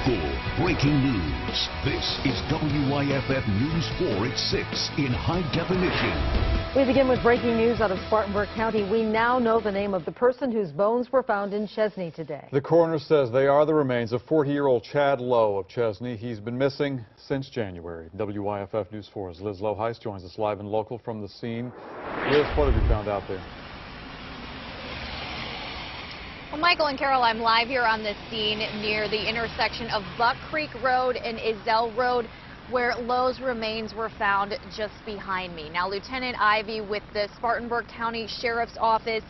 4 breaking news. This is WYFF News 4 at 6 in high definition. We begin with breaking news out of Spartanburg County. We now know the name of the person whose bones were found in Chesney today. The coroner says they are the remains of 40-year-old Chad Lowe of Chesney. He's been missing since January. WYFF News 4's Liz Loheis joins us live and local from the scene. Liz, what have you found out there? Well, Michael and Carol, I'm live here on the scene near the intersection of Buck Creek Road and Izell Road, where Lowe's remains were found just behind me. Now, Lieutenant Ivy with the Spartanburg County Sheriff's Office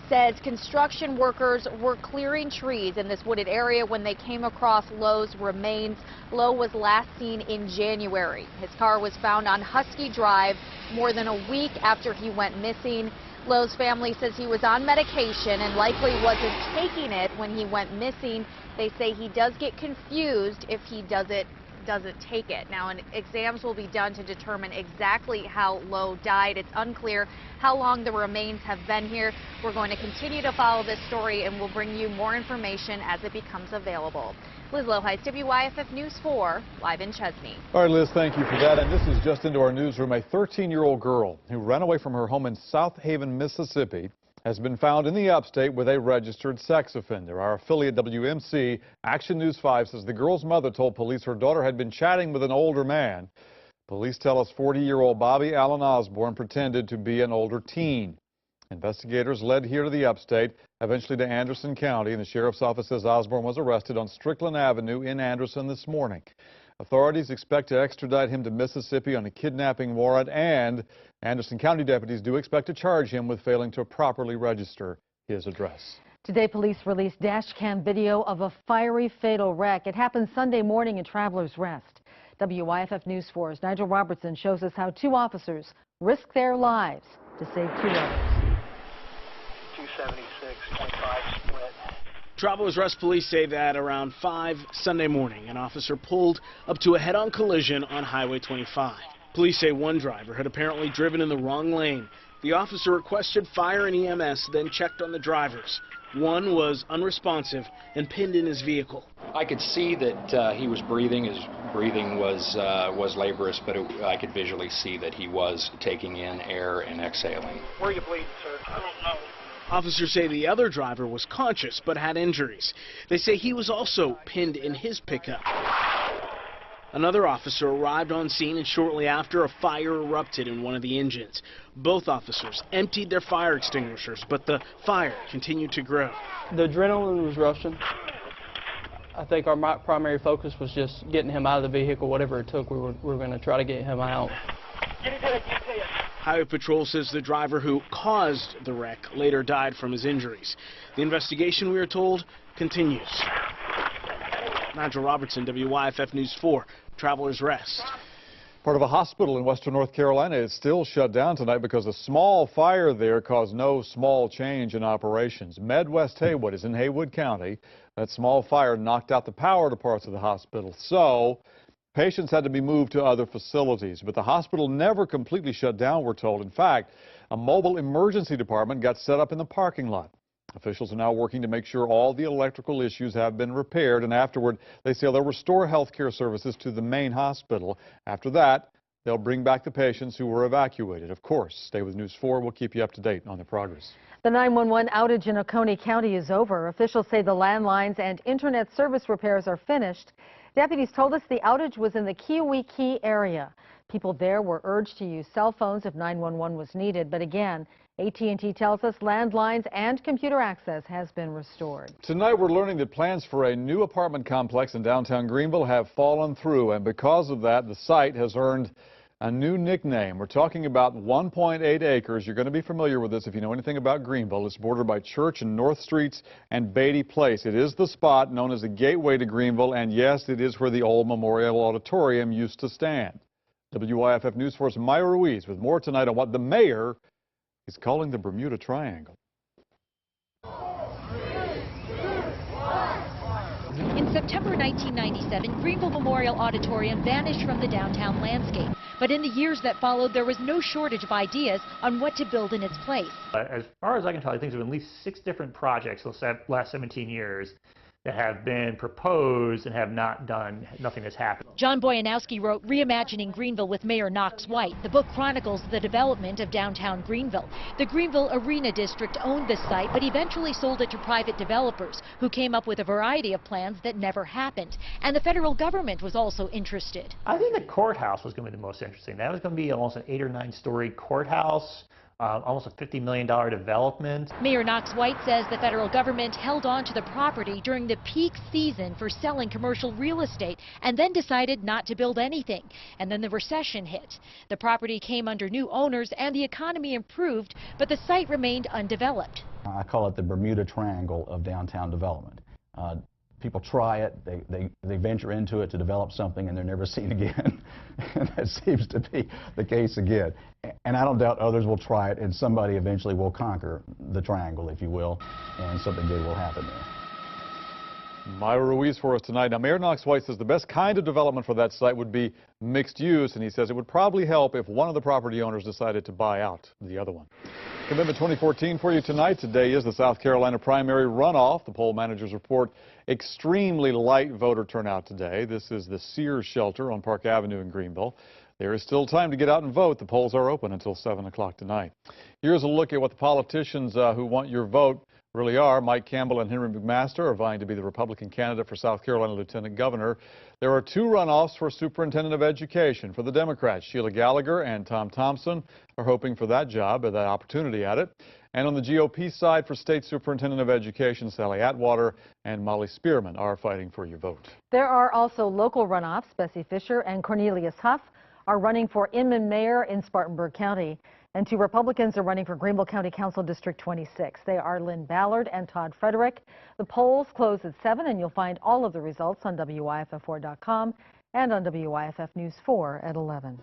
says construction workers were clearing trees in this wooded area when they came across Lowe's remains. Lowe was last seen in January. His car was found on Husky Drive more than a week after he went missing. Lowe's family says he was on medication and likely wasn't taking it when he went missing. They say he does get confused if he doesn't take it. Now, exams will be done to determine exactly how Lowe died. It's unclear how long the remains have been here. We're going to continue to follow this story, and we'll bring you more information as it becomes available. Liz Loheis, WYFF News 4, live in Chesney. All right, Liz, thank you for that. And this is just into our newsroom. A 13-year-old girl who ran away from her home in South Haven, Mississippi, has been found in the upstate with a registered sex offender. Our affiliate WMC Action News 5 says the girl's mother told police her daughter had been chatting with an older man. Police tell us 40-year-old Bobby Allen Osborne pretended to be an older teen. Investigators led here to the upstate, eventually to Anderson County, and the sheriff's office says Osborne was arrested on Strickland Avenue in Anderson this morning. Authorities expect to extradite him to Mississippi on a kidnapping warrant, and Anderson County deputies do expect to charge him with failing to properly register his address. Today, police released dash cam video of a fiery, fatal wreck. It happened Sunday morning in Travelers Rest. WYFF News 4's Nigel Robertson shows us how two officers risked their lives to save two others. 276.5 split. Travelers Rest police say that around 5 Sunday morning, an officer pulled up to a head-on collision on Highway 25. Police say one driver had apparently driven in the wrong lane. The officer requested fire and EMS, then checked on the drivers. One was unresponsive and pinned in his vehicle. I could see that he was breathing. His breathing was laborious, but I could visually see that he was taking in air and exhaling. Where are you bleeding, sir? I don't know. Officers say the other driver was conscious but had injuries. They say he was also pinned in his pickup. Another officer arrived on scene, and shortly after, a fire erupted in one of the engines. Both officers emptied their fire extinguishers, but the fire continued to grow. The adrenaline was rushing. I think our primary focus was just getting him out of the vehicle, whatever it took. We were going to try to get him out. Highway Patrol says the driver who caused the wreck later died from his injuries. The investigation, we are told, continues. Nigel Robertson, WYFF News 4, Travelers Rest. Part of a hospital in western North Carolina is still shut down tonight because a small fire there caused no small change in operations. MedWest Haywood is in Haywood County. That small fire knocked out the power to parts of the hospital. So patients had to be moved to other facilities, but the hospital never completely shut down, we're told. In fact, a mobile emergency department got set up in the parking lot. Officials are now working to make sure all the electrical issues have been repaired, and afterward, they say they'll restore health care services to the main hospital. After that, they'll bring back the patients who were evacuated. Of course, stay with News 4. We'll keep you up to date on the progress. The 911 outage in Oconee County is over. Officials say the landlines and internet service repairs are finished. Deputies told us the outage was in the Kiwi Key area. People there were urged to use cell phones if 911 was needed. But again, AT&T tells us landlines and computer access has been restored. Tonight we're learning that plans for a new apartment complex in downtown Greenville have fallen through, and because of that, the site has earned a new nickname. We're talking about 1.8 acres. You're going to be familiar with this if you know anything about Greenville. It's bordered by Church and North Streets and Beatty Place. It is the spot known as the gateway to Greenville, and yes, it is where the old Memorial Auditorium used to stand. WYFF News 4's Maya Ruiz with more tonight on what the mayor is calling the Bermuda Triangle. In September 1997, Greenville Memorial Auditorium vanished from the downtown landscape. But in the years that followed, there was no shortage of ideas on what to build in its place. As far as I can tell, I think there have been at least 6 different projects the last 17 years that have been proposed and have not done, nothing has happened. John Boyanowski wrote Reimagining Greenville with Mayor Knox White. The book chronicles the development of downtown Greenville. The Greenville Arena District owned this site, but eventually sold it to private developers who came up with a variety of plans that never happened. And the federal government was also interested. I think the courthouse was going to be the most interesting. That was going to be almost an 8 or 9 story courthouse. Almost a $50 million development. Mayor Knox White says the federal government held on to the property during the peak season for selling commercial real estate and then decided not to build anything. And then the recession hit. The property came under new owners and the economy improved, but the site remained undeveloped. I call it the Bermuda Triangle of downtown development. People try it, they venture into it to develop something, and they're never seen again. And that seems to be the case again. And I don't doubt others will try it, and somebody eventually will conquer the triangle, if you will, and something good will happen there. Myra Ruiz for us tonight. Now, Mayor Knox White says the best kind of development for that site would be mixed use, and he says it would probably help if one of the property owners decided to buy out the other one. Commitment 2014 for you tonight. Today is the South Carolina primary runoff. The poll managers report extremely light voter turnout today. This is the Sears shelter on Park Avenue in Greenville. There is still time to get out and vote. The polls are open until 7 o'clock tonight. Here's a look at what the politicians who want your vote really are. Mike Campbell and Henry McMaster are vying to be the Republican candidate for South Carolina Lieutenant Governor. There are 2 runoffs for Superintendent of Education. For the Democrats, Sheila Gallagher and Tom Thompson are hoping for that job or that opportunity at it. And on the GOP side, for State Superintendent of Education, Sally Atwater and Molly Spearman are fighting for your vote. There are also local runoffs. Bessie Fisher and Cornelius Huff are running for Inman Mayor in Spartanburg County. And 2 Republicans are running for Greenville County Council District 26. They are Lynn Ballard and Todd Frederick. The polls close at 7, and you'll find all of the results on WYFF4.com and on WYFF News 4 at 11.